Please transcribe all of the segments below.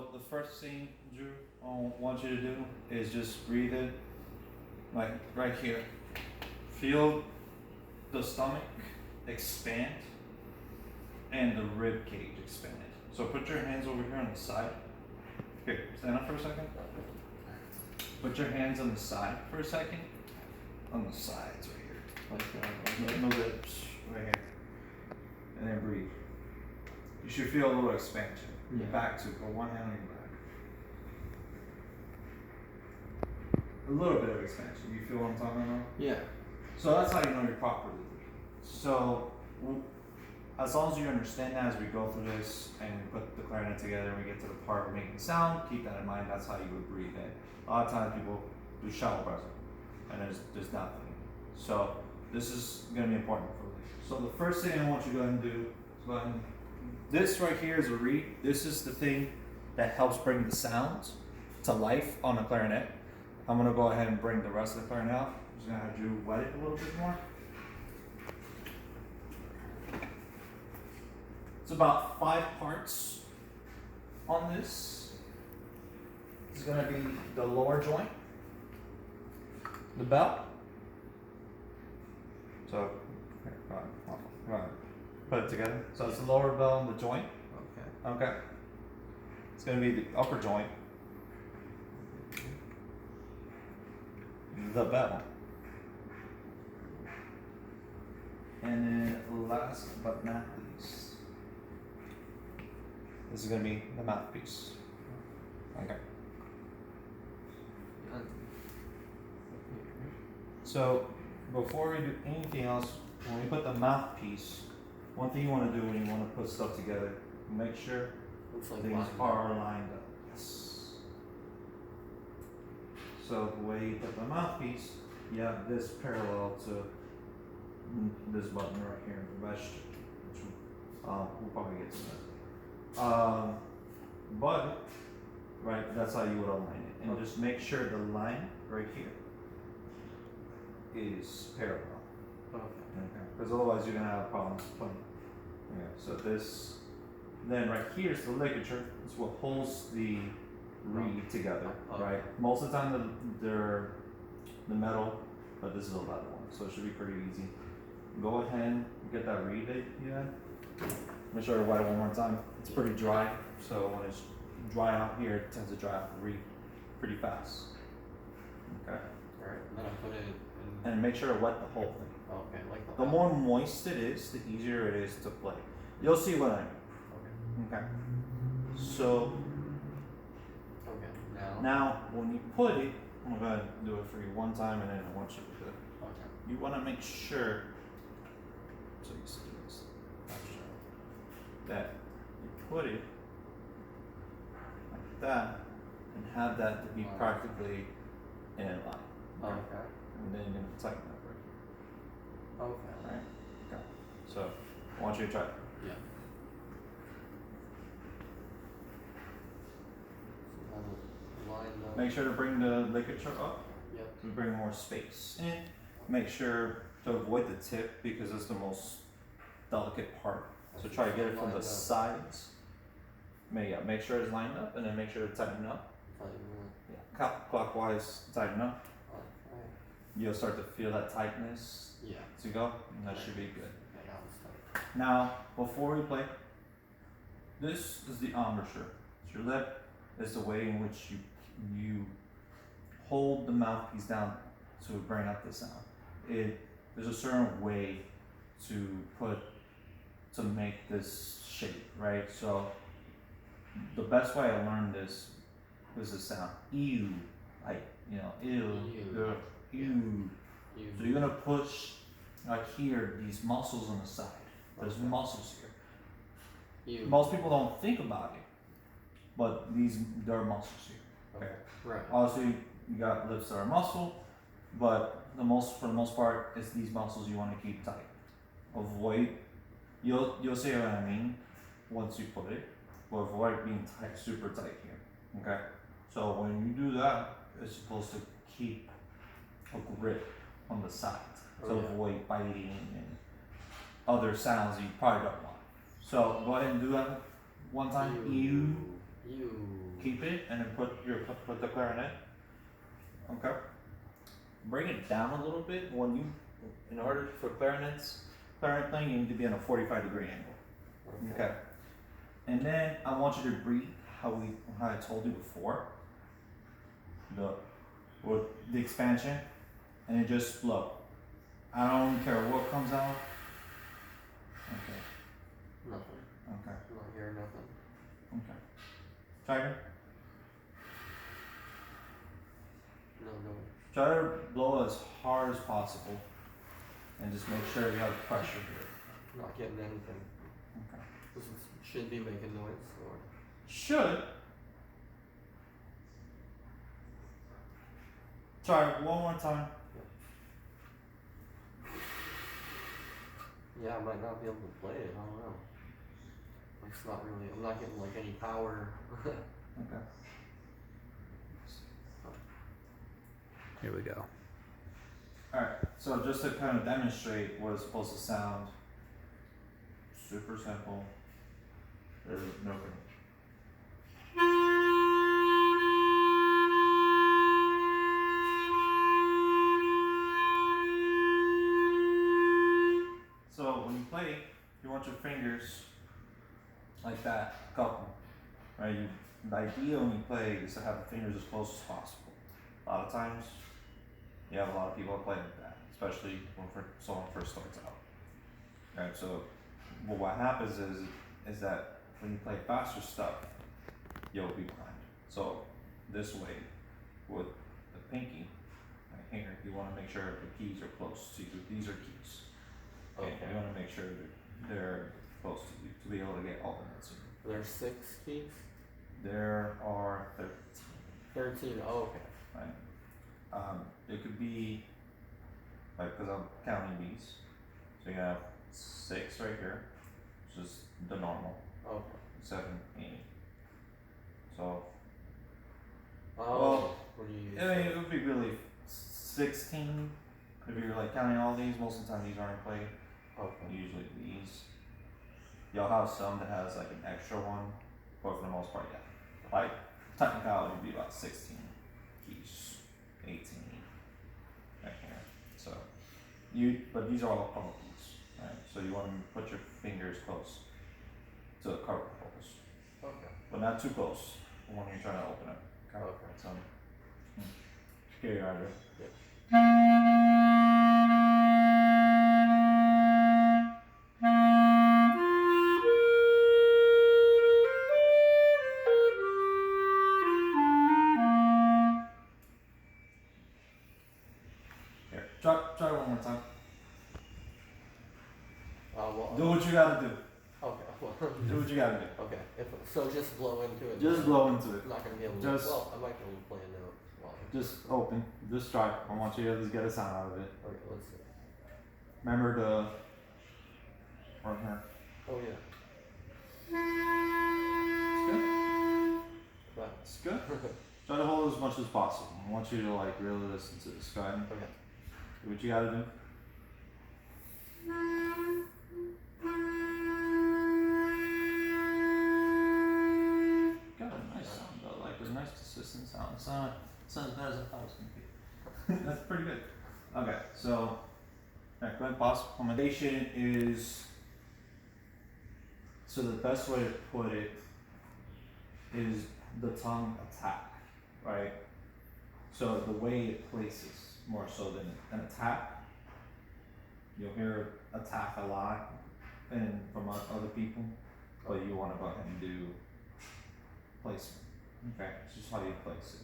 So the first thing, Drew, I want you to do is just breathe in, like right here. Feel the stomach expand and the rib cage expand. So put your hands over here on the side. Okay, stand up for a second. Put your hands on the side for a second. On the sides right here. No lips right here. And then breathe. You should feel a little expansion. Yeah. Back to put one hand on your back. A little bit of expansion. You feel what I'm talking about? Yeah. So that's how you know you're properly breathing. So as long as you understand that as we go through this and we put the clarinet together and we get to the part of making sound, keep that in mind. That's how you would breathe in. A lot of times people do shallow breathing and there's nothing. So this is going to be important for you. So the first thing I want you to go ahead and do is go ahead and, this right here is a reed. This is the thing that helps bring the sounds to life on a clarinet. I'm going to go ahead and bring the rest of the clarinet out. I'm just going to have you wet it a little bit more. It's about 5 parts on this. This is going to be the lower joint, the bell. So, here, go ahead. Put it together. So it's the lower bell and the joint. Okay. Okay. It's going to be the upper joint, the bell, and then last but not least, this is going to be the mouthpiece. Okay. So before we do anything else, when we put the mouthpiece, one thing you want to do when you want to put stuff together, make sure Looks like things lined up. are lined up. Yes. So the way you put the mouthpiece, you have this parallel to this button right here, the register, which we'll probably get to that. But right, that's how you would align it, and just make sure the line right here is parallel. Okay. Because otherwise you're gonna have problems playing. Okay, so this, then right here is the ligature. It's what holds the reed together, Okay. right? Most of the time they're the metal, but this is a leather one, so it should be pretty easy. Go ahead and get that reed that you had. Make sure to wet it one more time. It's pretty dry, so when it's dry out here, it tends to dry out the reed pretty fast. Okay, Alright, then I put it in. and make sure to wet the whole thing. Okay, like The more moist it is, the easier it is to play. You'll see what I mean. Okay. Okay. So Okay. now when you put it, I'm gonna do it for you one time, and then I want you to do it. Okay. You want to make sure. So you see this. That you put it like that, and have that to be Line. practically in a line. Okay. And then you're gonna tighten up right here. Okay. Right. Okay. So I want you to try it. Yeah. So have it lined up. Make sure to bring the ligature up. Yep. To bring more space in. Make sure to avoid the tip because it's the most delicate part. So try to get it from Lined the up. sides. Make sure it's lined up, and then make sure to tighten up. Tighten Yeah. Clockwise, tighten up. up. Okay. You'll start to feel that tightness Yeah. as you go, and that should be good. I got it tight. Now, before we play, this is the embouchure. So your lip is the way in which you hold the mouthpiece down to bring up the sound. There's a certain way to make this shape, right? So the best way I learned this was the sound ew, like ew, Ew. ew. You. So you're gonna push like here these muscles on the side. There's Okay. muscles here. You. Most people don't think about it, but there are muscles here. Okay. Right. Obviously, you got lips that are muscle, but for the most part, it's these muscles you want to keep tight. Avoid. You'll see what I mean once you put it, but avoid being tight, super tight here. Okay. So when you do that, it's supposed to keep a grip on the sides to Oh, yeah. avoid biting and other sounds that you probably don't want. So go ahead and do that one time. You. keep it and then put the clarinet. Okay. Bring it down a little bit when you, in order for clarinet playing, you need to be on a 45-degree angle. Okay. And then I want you to breathe how I told you before. With the expansion, and then just blow. I don't care what comes out. Okay. Nothing. Okay. I'm not hearing nothing. Okay. Try No, no. Try to blow as hard as possible, and just make sure you have pressure here. I'm not getting anything. Okay. This should be making noise, or Should. Try it one more time. yeah, I might not be able to play it. I don't know. It's not really. I'm not getting like any power. Okay. Here we go. Alright, so just to kind of demonstrate what it's supposed to sound, super simple. There's no. So when you play, you want your fingers like that, couple, right? The idea when you play is to have the fingers as close as possible. A lot of times, you have a lot of people that play like that, especially when someone first starts out. Right, so what happens is that when you play faster stuff, you'll be behind. So this way, with the pinky, right here, you want to make sure the keys are close to you. These are keys. Okay. You want to make sure that they're close to you to be able to get all the notes in. There's 6 keys. There are 13. 13. Oh, okay. Right. It could be, like, because I'm counting these. So you have 6 right here, which is the normal. Okay. 7, 8. So, Oh. Well, what do you use? I mean, it would be really 16 if you're like counting all these. Most of the time, these aren't played. Okay. Usually these. You'll have some that has like an extra one, but for the most part, yeah. Like technicality would be about 16 keys, 18 right here. So but these are all cover keys, right? So you want to put your fingers close to the cover holes, Okay. but not too close when you're trying to open it. Okay. So, here you are. Here, try one more time. Well. Do what you gotta do. Okay. Well, Do what you gotta do. okay. So just blow into it. Just blow into it. I'm not gonna be able to. Just- Well, I might be able to play a note. Well, Just open. Just try. I want you to at least get a sound out of it. okay. Let's see. Remember the right here. Oh yeah. Right. It's good. Try to hold as much as possible. I want you to like really listen to this. Go ahead. Okay. Do what you gotta do. Got a nice sound though, like a nice consistent sound. Sounds as bad as I thought it was gonna be. That's pretty good. Okay, so alright, go ahead, pause. Commendation is, so the best way to put it is the tongue attack, right? So the way it places more so than an attack. You'll hear attack a lot and from other people, but you want to go ahead and do placement. Okay, it's just how you place it.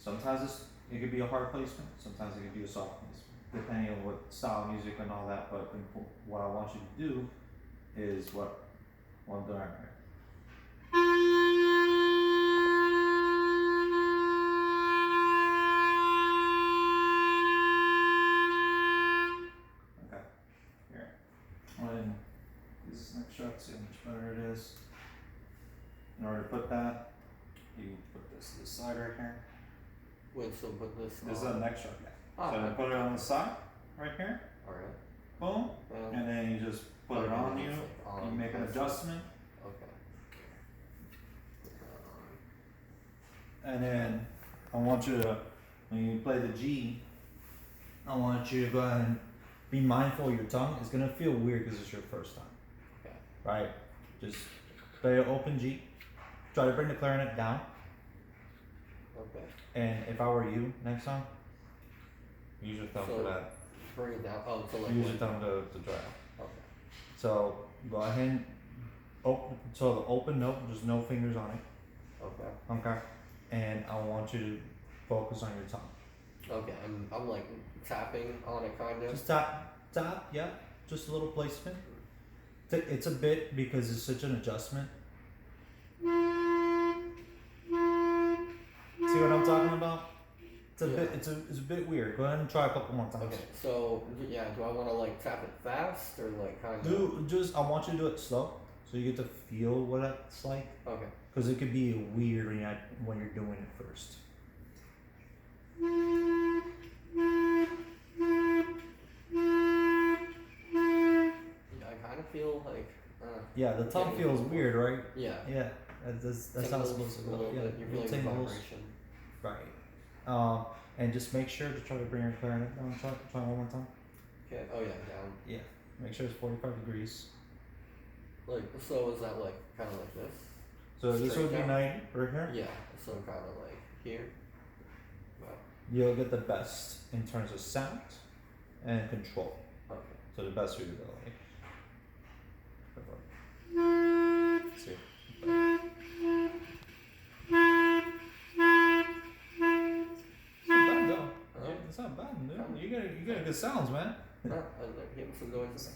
Sometimes it could be a hard placement, sometimes it could be a soft placement, depending on what style of music and all that. But what I want you to do is what I'm doing right here. Okay, here. When this next shot, see how much better it is. In order to put that, you put this to the side right here. Wait. So put this. This is on. the next shot, yeah. Oh, So okay. put it on the side, right here. All right. Boom. And then you just put it okay, on then you. it's like You on, make an that's it. adjustment. Okay. Put that on. and then I want you to, when you play the G, I want you to go ahead and be mindful of your tongue. It's gonna feel weird because it's your first time, Okay. right? Just play an open G. Try to bring the clarinet down. Okay. And if I were you next time, use your thumb So, for that. Bring it down. Oh, so like. Use when- your thumb to dry out. Okay. So go ahead and open. So the open note, there's no fingers on it. Okay. Okay. And I want you to focus on your tongue. Okay. I'm like tapping on it, kind of. Just tap, yeah. Just a little placement. It's a bit because it's such an adjustment. See what I'm talking about? It's a Yeah. bit. It's a bit weird. Go ahead and try a couple more times. Okay. So yeah, do I want to like tap it fast or like kind of? Do just. I want you to do it slow, so you get to feel what it's like. Okay. Because it could be weird when you're doing it first. Yeah, I kind of feel like. Yeah, the tongue Yeah. feels weird, right? Yeah. Yeah, that's how it's supposed to A go. little Yeah, bit. You're little feeling the tingles. vibration. Right. And just make sure to try to bring your clarinet down. Try one more time. Okay. Oh yeah, down. Yeah. Make sure it's 45 degrees. Like so, is that like kind of like this? So this Straight would be down? 90 right here. Yeah. So kind of like here. Wow. You'll get the best in terms of sound and control. Okay. So the best for your ability. See. It's not bad though. Huh? It's not bad, dude. You got good sounds, man. Give me some noises.